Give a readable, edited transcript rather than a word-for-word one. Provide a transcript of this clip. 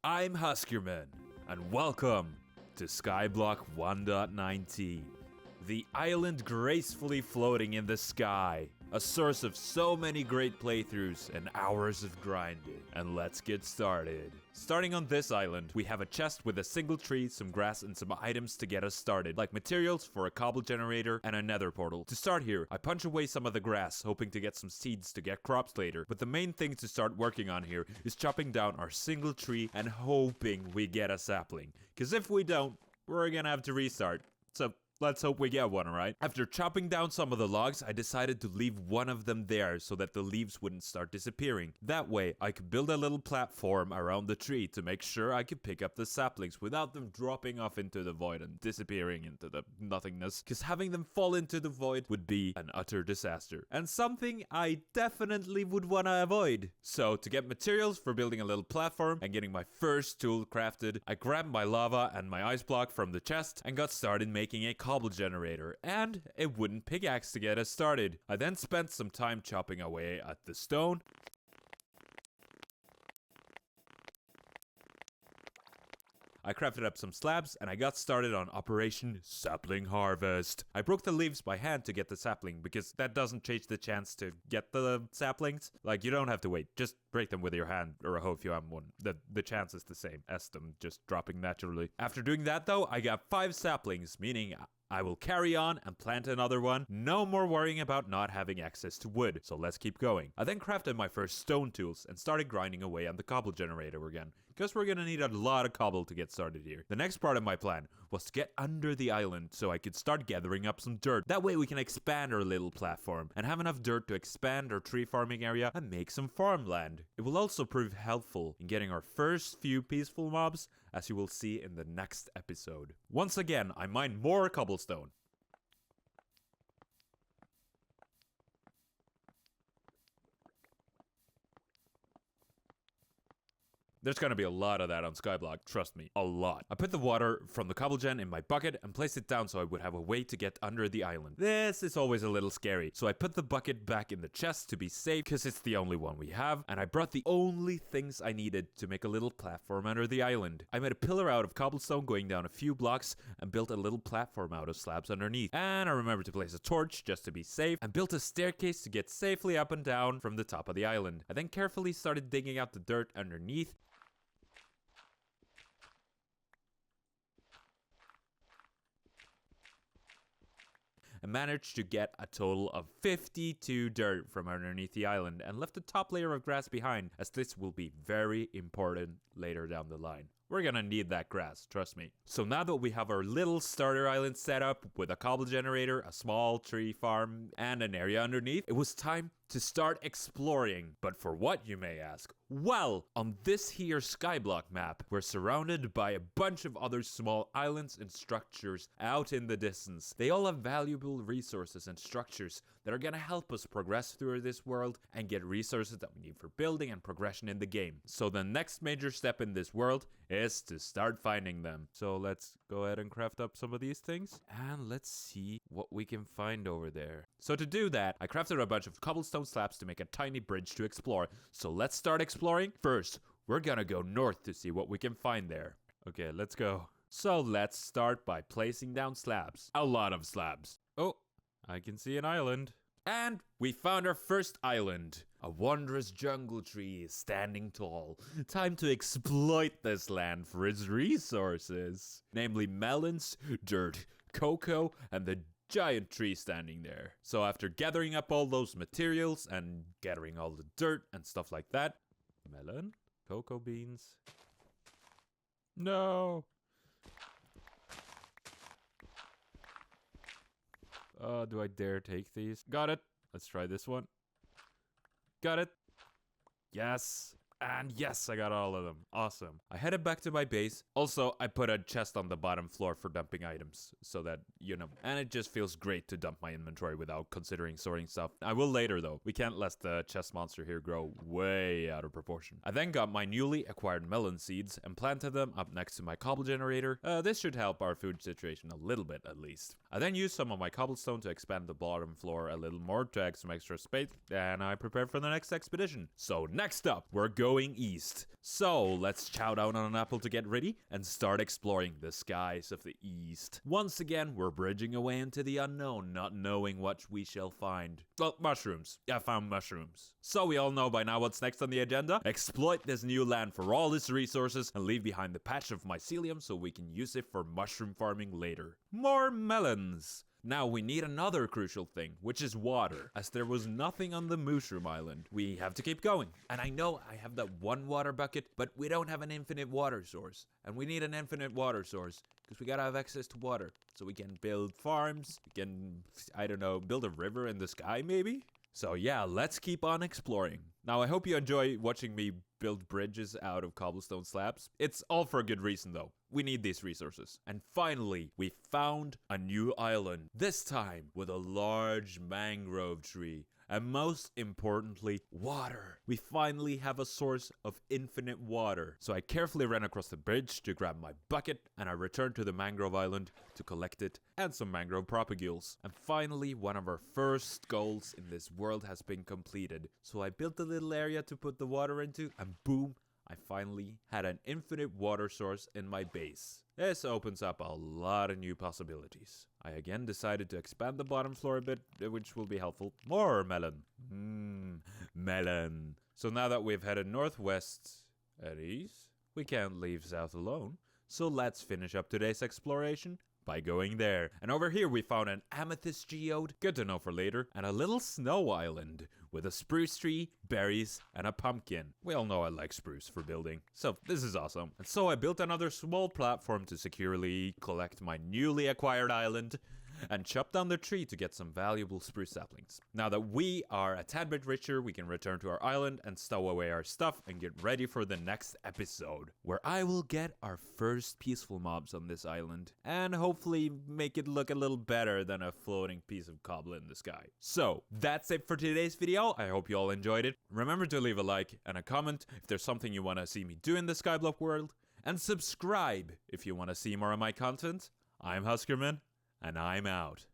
I'm Huskerman, and welcome to Skyblock 1.19. The island gracefully floating in the sky, a source of so many great playthroughs and hours of grinding. And let's get started. Starting on this island, we have a chest with a single tree, some grass, and some items to get us started, like materials for a cobble generator and a nether portal. To start here, I punch away some of the grass, hoping to get some seeds to get crops later. But the main thing to start working on here is chopping down our single tree and hoping we get a sapling. Because if we don't, we're gonna have to restart. So let's hope we get one, alright? After chopping down some of the logs, I decided to leave one of them there so that the leaves wouldn't start disappearing. That way, I could build a little platform around the tree to make sure I could pick up the saplings without them dropping off into the void and disappearing into the nothingness. Because having them fall into the void would be an utter disaster. And something I definitely would want to avoid. So, to get materials for building a little platform and getting my first tool crafted, I grabbed my lava and my ice block from the chest and got started making a cobble generator and a wooden pickaxe to get us started. I then spent some time chopping away at the stone. I crafted up some slabs and I got started on Operation Sapling Harvest. I broke the leaves by hand to get the sapling because that doesn't change the chance to get the saplings. Like, you don't have to wait, just break them with your hand or a hoe if you have one. The chance is the same as them just dropping naturally. After doing that though, I got 5 saplings, meaning I will carry on and plant another one. No more worrying about not having access to wood, so let's keep going. I then crafted my first stone tools and started grinding away on the cobble generator again, because we're gonna need a lot of cobble to get started here. The next part of my plan was to get under the island so I could start gathering up some dirt. That way we can expand our little platform and have enough dirt to expand our tree farming area and make some farmland. It will also prove helpful in getting our first few peaceful mobs, as you will see in the next episode. Once again, I mined more cobblestone. There's gonna be a lot of that on Skyblock, trust me, a lot. I put the water from the cobble gen in my bucket and placed it down so I would have a way to get under the island. This is always a little scary, so I put the bucket back in the chest to be safe because it's the only one we have, and I brought the only things I needed to make a little platform under the island. I made a pillar out of cobblestone going down a few blocks and built a little platform out of slabs underneath. And I remembered to place a torch just to be safe and built a staircase to get safely up and down from the top of the island. I then carefully started digging out the dirt underneath and managed to get a total of 52 dirt from underneath the island and left the top layer of grass behind, as this will be very important later down the line. We're gonna need that grass, trust me. So now that we have our little starter island set up with a cobble generator, a small tree farm, and an area underneath, it was time to start exploring. But for what, you may ask? Well, on this here Skyblock map, we're surrounded by a bunch of other small islands and structures out in the distance. They all have valuable resources and structures that are gonna help us progress through this world and get resources that we need for building and progression in the game. So the next major step in this world is to start finding them. So let's go ahead and craft up some of these things and let's see what we can find over there. So to do that, I crafted a bunch of cobblestone slabs to make a tiny bridge to explore. So let's start exploring. First, we're gonna go north to see what we can find there. Okay, let's go. So let's start by placing down slabs. A lot of slabs. Oh, I can see an island. And we found our first island. A wondrous jungle tree is standing tall. Time to exploit this land for its resources. Namely melons, dirt, cocoa, and the giant tree standing there. So after gathering up all those materials and gathering all the dirt and stuff like that. Melon, cocoa beans. No. Do I dare take these? Got it. Let's try this one. Got it. Yes. And yes, I got all of them. Awesome. I headed back to my base. Also, I put a chest on the bottom floor for dumping items so that, you know, and it just feels great to dump my inventory without considering sorting stuff. I will later though. We can't let the chest monster here grow way out of proportion. I then got my newly acquired melon seeds and planted them up next to my cobble generator. This should help our food situation a little bit at least. I then used some of my cobblestone to expand the bottom floor a little more to add some extra space, and I prepared for the next expedition. So next up, we're going going east. So let's chow down on an apple to get ready and start exploring the skies of the east. Once again, we're bridging away into the unknown, not knowing what we shall find. Well, mushrooms. I found mushrooms. So we all know by now what's next on the agenda. Exploit this new land for all its resources and leave behind the patch of mycelium so we can use it for mushroom farming later. More melons. Now we need another crucial thing, which is water. As there was nothing on the mushroom island, we have to keep going. And I know I have that one water bucket, but we don't have an infinite water source. And we need an infinite water source because we gotta have access to water. So we can build farms, we can, I don't know, build a river in the sky maybe? So yeah, let's keep on exploring. Now I hope you enjoy watching me build bridges out of cobblestone slabs. It's all for a good reason though. We need these resources. And finally, we found a new island. This time with a large mangrove tree. And most importantly, water. We finally have a source of infinite water. So I carefully ran across the bridge to grab my bucket and I returned to the mangrove island to collect it and some mangrove propagules. And finally, one of our first goals in this world has been completed. So I built a little area to put the water into and boom, I finally had an infinite water source in my base. This opens up a lot of new possibilities. I again decided to expand the bottom floor a bit, which will be helpful. More melon. Melon. So now that we've headed northwest at east, we can't leave south alone. So let's finish up today's exploration by going there. And over here we found an amethyst geode, good to know for later, and a little snow island with a spruce tree, berries, and a pumpkin. We all know I like spruce for building, so this is awesome. And so I built another small platform to securely collect my newly acquired island and chop down the tree to get some valuable spruce saplings. Now that we are a tad bit richer, we can return to our island and stow away our stuff and get ready for the next episode, where I will get our first peaceful mobs on this island and hopefully make it look a little better than a floating piece of cobble in the sky. So that's it for today's video. I hope you all enjoyed it. Remember to leave a like and a comment if there's something you want to see me do in the Skyblock world, and subscribe if you want to see more of my content. I'm Huskerman, and I'm out.